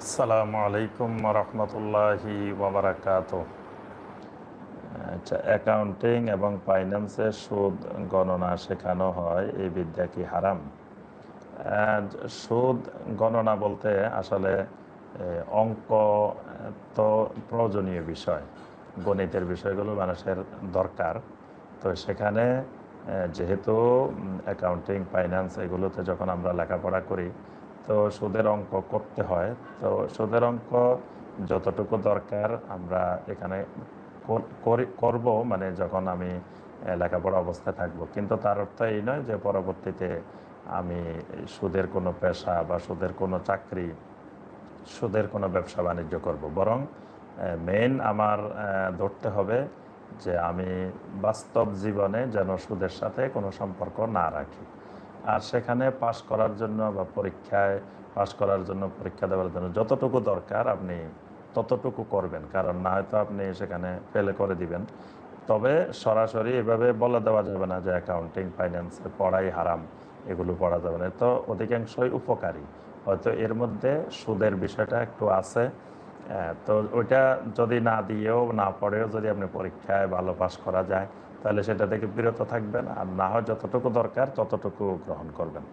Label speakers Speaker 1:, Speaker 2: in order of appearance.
Speaker 1: আসসালামু আলাইকুম রহমতুল্লাহি ওয়াবারাকাতুহ। আচ্ছা, অ্যাকাউন্টিং এবং ফাইন্যান্সের সুদ গণনা শেখানো হয়, এই বিদ্যা কি হারাম? আহ, সুদ গণনা বলতে আসলে অঙ্ক তো প্রয়োজনীয় বিষয়, গণিতের বিষয়গুলো মানুষের দরকার। তো সেখানে যেহেতু অ্যাকাউন্টিং ফাইন্যান্স এগুলোতে যখন আমরা লেখাপড়া করি, তো সুদের অঙ্ক করতে হয়। তো সুদের অঙ্ক যতটুকু দরকার আমরা এখানে করব, মানে যখন আমি লেখাপড়া অবস্থায় থাকবো। কিন্তু তার অর্থ এই নয় যে পরবর্তীতে আমি সুদের কোনো পেশা বা সুদের কোনো চাকরি, সুদের কোনো ব্যবসা বাণিজ্য করব। বরং মেইন আমার ধরতে হবে যে আমি বাস্তব জীবনে যেন সুদের সাথে কোনো সম্পর্ক না রাখি। আর সেখানে পাশ করার জন্য বা পরীক্ষায় পাশ করার জন্য, পরীক্ষা দেওয়ার জন্য যতটুকু দরকার আপনি ততটুকু করবেন, কারণ না হয়তো আপনি সেখানে ফেলে করে দিবেন। তবে সরাসরি এভাবে বলে দেওয়া যাবে না যে অ্যাকাউন্টিং ফাইন্যান্সে পড়াই হারাম, এগুলো পড়া যাবে না। তো অধিকাংশই উপকারী, হয়তো এর মধ্যে সুদের বিষয়টা একটু আছে। তো ওইটা যদি না দিয়েও না পড়েও যদি আপনি পরীক্ষায় ভালো পাস করা যায়, তাহলে সেটা থেকে বিরত থাকবেন, আর না হয় যতটুকু দরকার ততটুকু গ্রহণ করবেন।